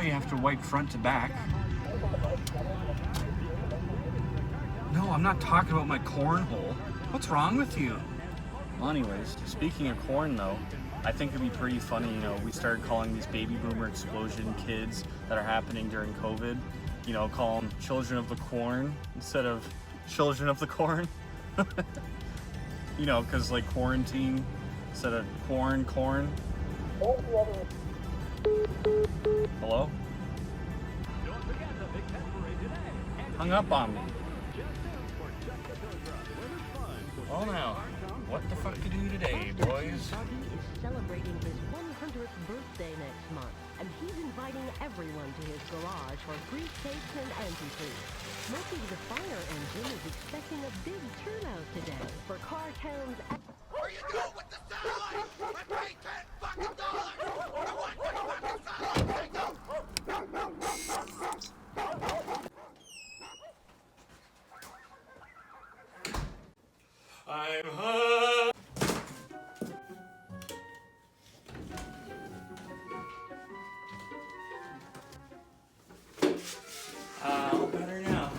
you have to wipe front to back. No, I'm not talking about my cornhole. What's wrong with you? Well, anyways, speaking of corn though, I think it'd be pretty funny, you know, we started calling these baby boomer explosion kids that are happening during COVID, you know, call them children of the corn instead of children of the corn. You know, because like quarantine instead of corn. Hello? Hung up on me. Oh now, what the fuck to do today, boys? is celebrating his 100th birthday next month, and he's inviting everyone to his garage for grease cakes and antifreeze. Smokey the Fire Engine is expecting a big turnout today for Cartown's. Where you going with the satellite? I paid $10 fucking dollars. I want my fucking satellite. I'm high. Better now.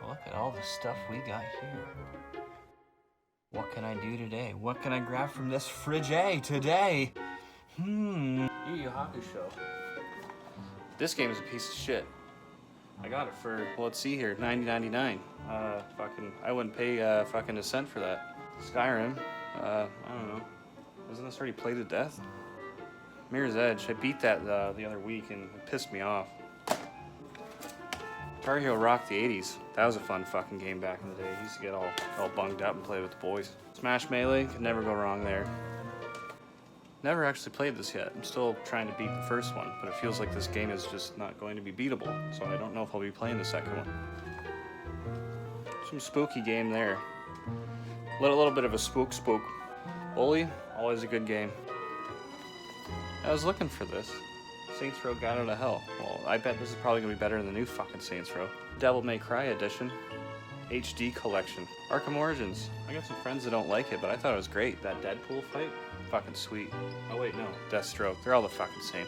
Look at all the stuff we got here. What can I do today? What can I grab from this fridge today? Yu Yu Hakusho. This game is a piece of shit. I got it for, well, let's see here, $90.99. I wouldn't pay fucking a cent for that. Skyrim, I don't know. Isn't this already played to death? Mirror's Edge, I beat that the other week and it pissed me off. Guitar Hero rocked the 80s. That was a fun fucking game back in the day. I used to get all bunged up and play with the boys. Smash Melee, could never go wrong there. Never actually played this yet. I'm still trying to beat the first one, but it feels like this game is just not going to be beatable, so I don't know if I'll be playing the second one. Some spooky game there. A little bit of a spook. Bully, always a good game. I was looking for this. Saints Row Got Out of Hell. Well, I bet this is probably gonna be better than the new fucking Saints Row. Devil May Cry Edition. HD Collection. Arkham Origins. I got some friends that don't like it, but I thought it was great. That Deadpool fight, fucking sweet. Oh wait, no. Deathstroke. They're all the fucking same.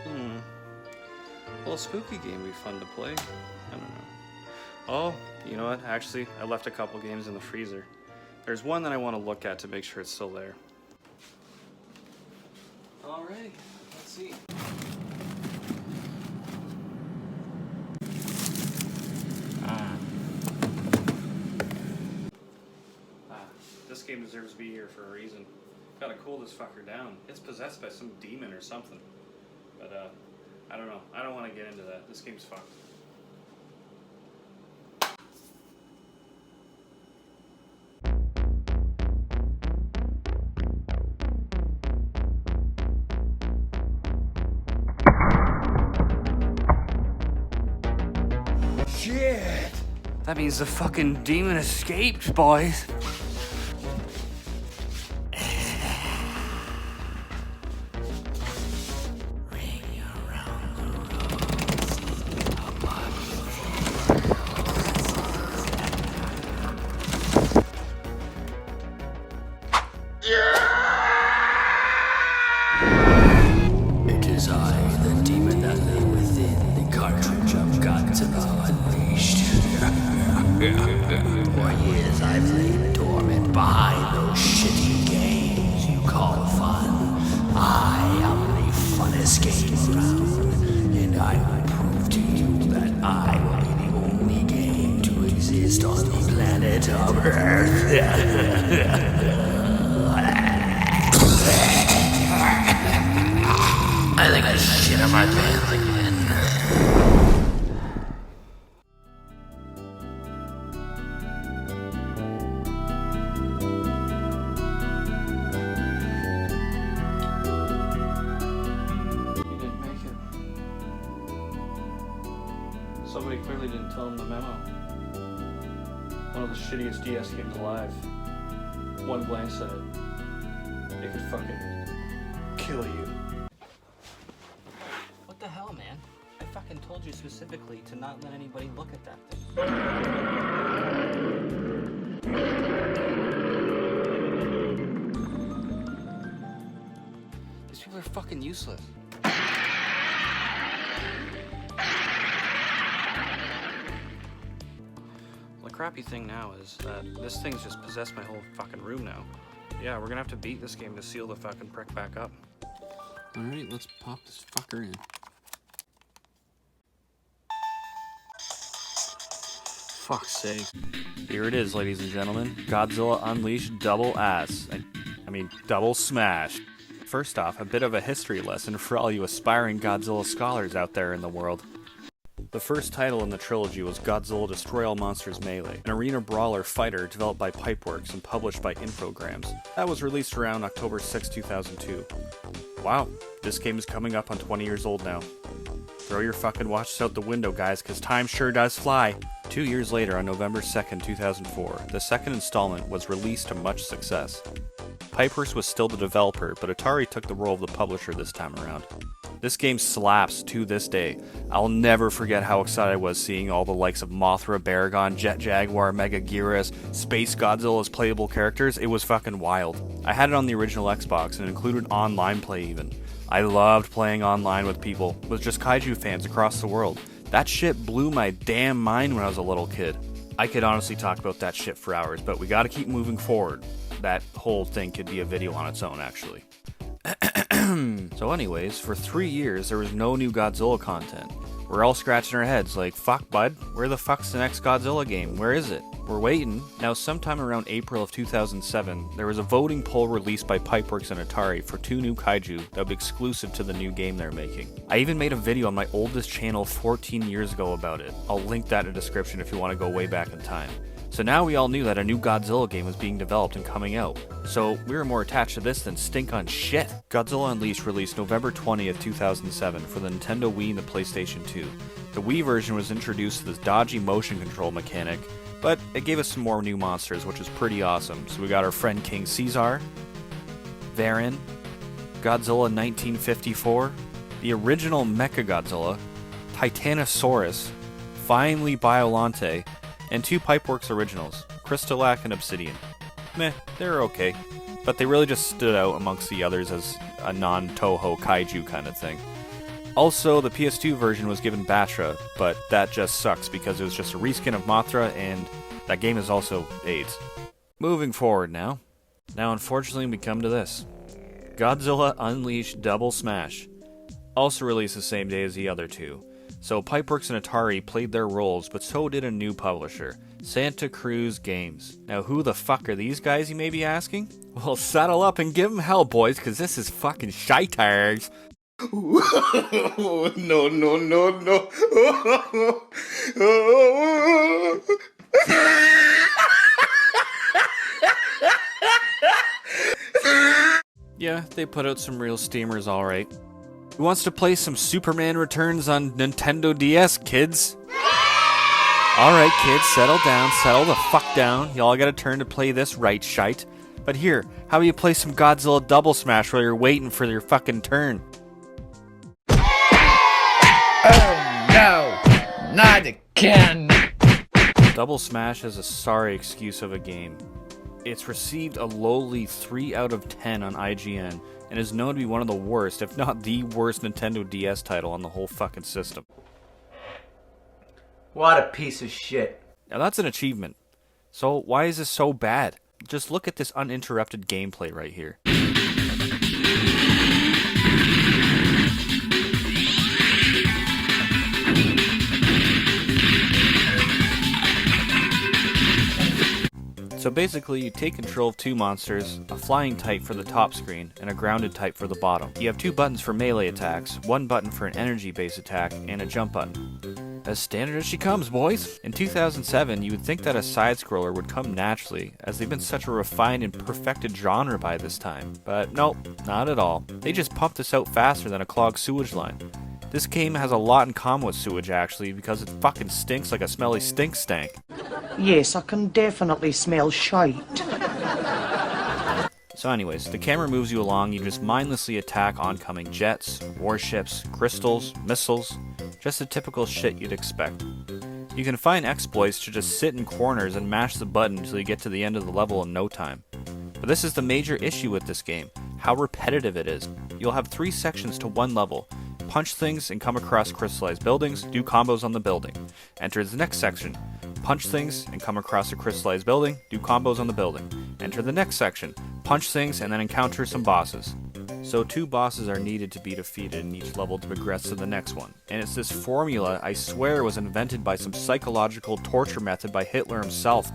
A little spooky game would be fun to play. I don't know. Oh, you know what? Actually, I left a couple games in the freezer. There's one that I want to look at to make sure it's still there. Alrighty, let's see. This game deserves to be here for a reason. Gotta cool this fucker down. It's possessed by some demon or something. But, I don't know. I don't want to get into that. This game's fucked. Shit! That means the fucking demon escaped, boys. It is I, the demon that lay within the cartridge of Godzilla unleashed. For years I've lain dormant behind those shitty games you call fun. I am the funnest game around, and I will prove to you that I will be the only game to exist on the planet of Earth. I think I shit on my pants again. He didn't make it. Somebody clearly didn't tell him the memo. One of the shittiest DS games alive. One glance at it, it could fucking kill you. What the hell, man? I fucking told you specifically to not let anybody look at that thing. people are fucking useless. The crappy thing now is that this thing's just possessed my whole fucking room now. Yeah, we're gonna have to beat this game to seal the fucking prick back up. Alright, let's pop this fucker in. Fuck's sake. Here it is, ladies and gentlemen. Godzilla Unleashed Double Ass. I mean, Double Smash. First off, a bit of a history lesson for all you aspiring Godzilla scholars out there in the world. The first title in the trilogy was Godzilla Destroy All Monsters Melee, an arena brawler fighter developed by Pipeworks and published by Infogrames. That was released around October 6, 2002. Wow, this game is coming up on 20 years old now. Throw your fucking watches out the window, guys, cause time sure does fly. 2 years later, on November 2nd, 2004, the second installment was released to much success. Pipeworks was still the developer, but Atari took the role of the publisher this time around. This game slaps to this day. I'll never forget how excited I was seeing all the likes of Mothra, Baragon, Jet Jaguar, Mega Gyarados, Space Godzilla as playable characters. It was fucking wild. I had it on the original Xbox and it included online play even. I loved playing online with people, with just kaiju fans across the world. That shit blew my damn mind when I was a little kid. I could honestly talk about that shit for hours, but we gotta keep moving forward. That whole thing could be a video on its own, actually. So anyways, for 3 years there was no new Godzilla content. We're all scratching our heads like, fuck bud, where the fuck's the next Godzilla game? Where is it? We're waiting. Now sometime around April of 2007, there was a voting poll released by Pipeworks and Atari for 2 new kaiju that would be exclusive to the new game they're making. I even made a video on my oldest channel 14 years ago about it. I'll link that in the description if you want to go way back in time. So now we all knew that a new Godzilla game was being developed and coming out. So we were more attached to this than stink on shit. Godzilla Unleashed released November 20th, 2007 for the Nintendo Wii and the PlayStation 2. The Wii version was introduced to this dodgy motion control mechanic, but it gave us some more new monsters, which was pretty awesome. So we got our friend King Caesar, Varan, Godzilla 1954, the original Mechagodzilla, Titanosaurus, finally Biollante, and 2 Pipeworks originals, Crystalak and Obsidian. Meh, they're okay, but they really just stood out amongst the others as a non-Toho kaiju kind of thing. Also, the PS2 version was given Batra, but that just sucks because it was just a reskin of Mothra, and that game is also AIDS. Moving forward now. Now unfortunately we come to this. Godzilla Unleashed Double Smash. Also released the same day as the other 2. So Pipeworks and Atari played their roles, but so did a new publisher, Santa Cruz Games. Now who the fuck are these guys, you may be asking? Well, settle up and give them hell, boys, cause this is fucking SHITE. No, no, no, no. Yeah, they put out some real steamers, alright. Who wants to play some Superman Returns on Nintendo DS, kids? Alright, kids, settle down, settle the fuck down. Y'all got a turn to play this right, shite. But here, how about you play some Godzilla Double Smash while you're waiting for your fucking turn? Oh no, not again. Double Smash is a sorry excuse of a game. It's received a lowly 3 out of 10 on IGN, and is known to be one of the worst, if not the worst Nintendo DS title on the whole fucking system. What a piece of shit. Now that's an achievement. So why is this so bad? Just look at this uninterrupted gameplay right here. So basically, you take control of 2 monsters, a flying type for the top screen, and a grounded type for the bottom. You have 2 buttons for melee attacks, 1 button for an energy-based attack, and a jump button. As standard as she comes, boys! In 2007, you would think that a side-scroller would come naturally, as they've been such a refined and perfected genre by this time. But nope, not at all. They just pumped this out faster than a clogged sewage line. This game has a lot in common with sewage, actually, because it fucking stinks like a smelly stink stank. Yes, I can definitely smell shite. So anyways, the camera moves you along, you just mindlessly attack oncoming jets, warships, crystals, missiles, just the typical shit you'd expect. You can find exploits to just sit in corners and mash the button until you get to the end of the level in no time. But this is the major issue with this game, how repetitive it is. you'll have 3 sections to 1 level. Punch things and come across crystallized buildings, do combos on the building. Enter the next section. Punch things and come across a crystallized building, do combos on the building. Enter the next section. Punch things and then encounter some bosses. So 2 bosses are needed to be defeated in each level to progress to the next one. And it's this formula I swear was invented by some psychological torture method by Hitler himself.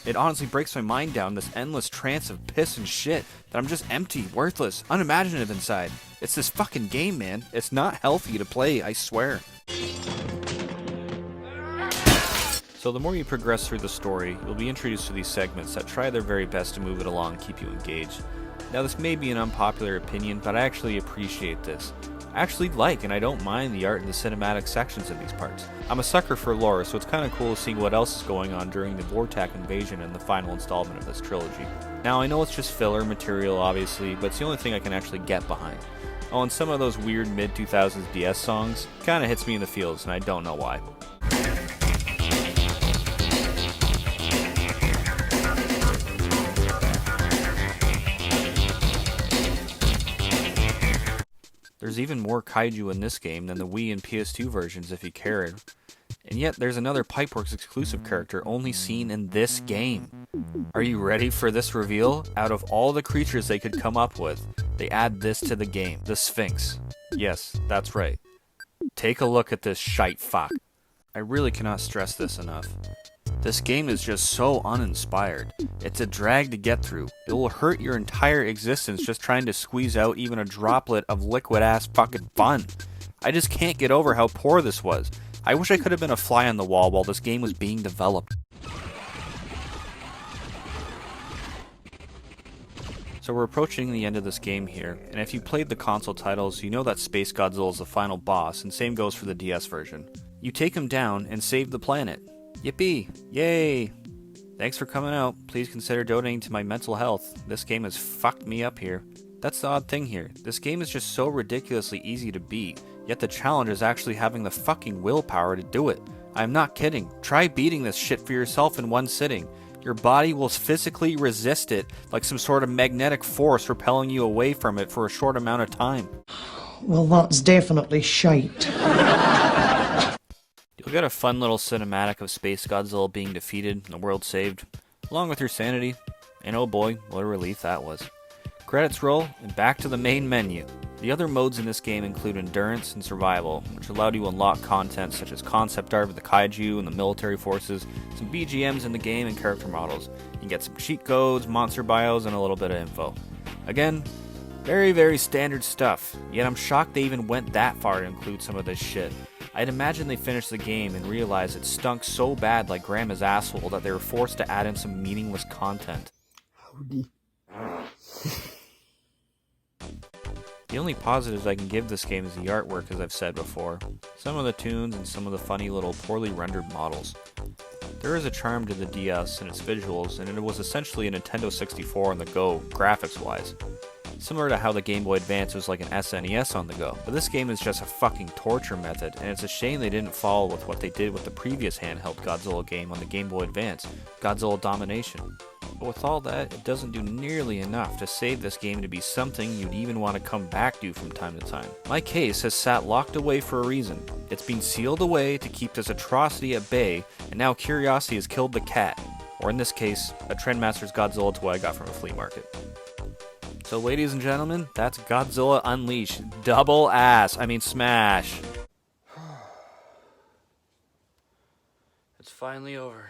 It honestly breaks my mind down this endless trance of piss and shit that I'm just empty, worthless, unimaginative inside. It's this fucking game, man. It's not healthy to play, I swear. So the more you progress through the story, you'll be introduced to these segments that try their very best to move it along and keep you engaged. Now this may be an unpopular opinion, but I actually appreciate this. I actually like and I don't mind the art and the cinematic sections of these parts. I'm a sucker for lore, so it's kinda cool seeing what else is going on during the Vortak invasion and the final installment of this trilogy. Now I know it's just filler material obviously, but it's the only thing I can actually get behind. Oh, and some of those weird mid-2000s DS songs kinda hits me in the feels and I don't know why. There's even more kaiju in this game than the Wii and PS2 versions if you cared. And yet there's another Pipeworks exclusive character only seen in this game. Are you ready for this reveal? Out of all the creatures they could come up with, they add this to the game, the Sphinx. Yes, that's right. Take a look at this shite fuck. I really cannot stress this enough. This game is just so uninspired. It's a drag to get through. It will hurt your entire existence just trying to squeeze out even a droplet of liquid ass fucking fun. I just can't get over how poor this was. I wish I could have been a fly on the wall while this game was being developed. So we're approaching the end of this game here, and if you played the console titles, you know that Space Godzilla is the final boss, and same goes for the DS version. You take him down and save the planet. Yippee! Yay! Thanks for coming out. Please consider donating to my mental health. This game has fucked me up here. That's the odd thing here. This game is just so ridiculously easy to beat, yet the challenge is actually having the fucking willpower to do it. I'm not kidding. Try beating this shit for yourself in one sitting. Your body will physically resist it like some sort of magnetic force repelling you away from it for a short amount of time. Well, that's definitely shite. You'll get a fun little cinematic of Space Godzilla being defeated and the world saved, along with your sanity, and oh boy, what a relief that was. Credits roll, and back to the main menu. The other modes in this game include Endurance and Survival, which allowed you to unlock content such as concept art with the kaiju and the military forces, some BGMs in the game and character models. You can get some cheat codes, monster bios, and a little bit of info. Again, very, very standard stuff, yet I'm shocked they even went that far to include some of this shit. I'd imagine they finished the game and realized it stunk so bad like Grandma's asshole that they were forced to add in some meaningless content. Howdy. The only positives I can give this game is the artwork, as I've said before, some of the tunes, and some of the funny little poorly rendered models. There is a charm to the DS and its visuals, and it was essentially a Nintendo 64 on the go, graphics-wise. Similar to how the Game Boy Advance was like an SNES on the go. But this game is just a fucking torture method, and it's a shame they didn't follow with what they did with the previous handheld Godzilla game on the Game Boy Advance, Godzilla Domination. But with all that, it doesn't do nearly enough to save this game to be something you'd even want to come back to from time to time. My case has sat locked away for a reason. It's been sealed away to keep this atrocity at bay, and now curiosity has killed the cat. Or in this case, a Trendmaster's Godzilla toy I got from a flea market. So ladies and gentlemen, that's Godzilla Unleashed. Double ass. I mean smash. It's finally over.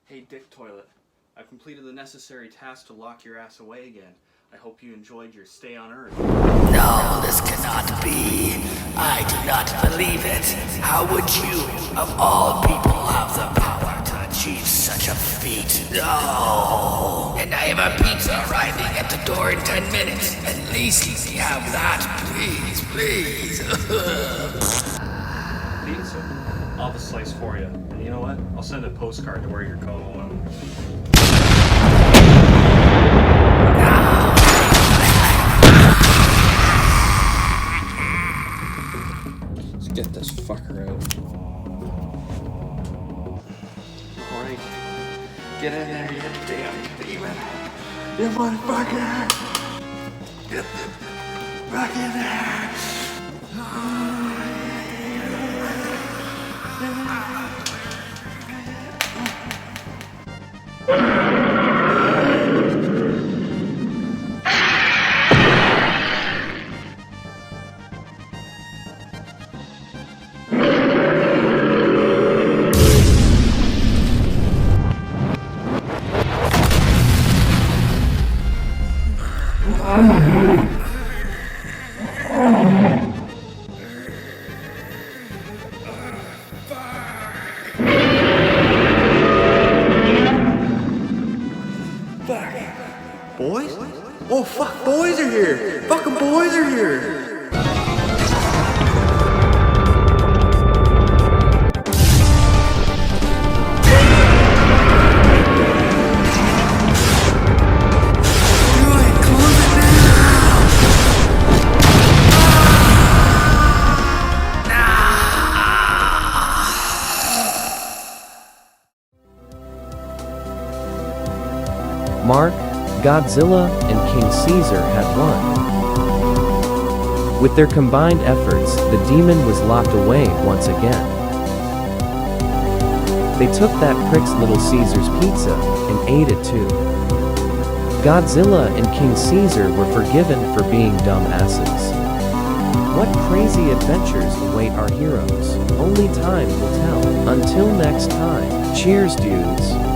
Hey Dick Toilet, I've completed the necessary task to lock your ass away again. I hope you enjoyed your stay on Earth. No, this cannot be. I do not believe it. How would you, of all people, have the power to achieve such a feat? No! And I have a pizza arriving at the door in 10 minutes. At least let me have that, please, please. Pizza? I'll have a slice for you. And you know what? I'll send a postcard to where you're going. Let's get this fucker out. Alright. Get You motherfucker! Get back in there! Boys? Oh fuck, boys are here! Fucking boys are here! Mark, Godzilla, and King Caesar had won. With their combined efforts, the demon was locked away once again. They took that prick's Little Caesar's pizza and ate it too. Godzilla and King Caesar were forgiven for being dumbasses. What crazy adventures await our heroes? Only time will tell. Until next time, cheers dudes.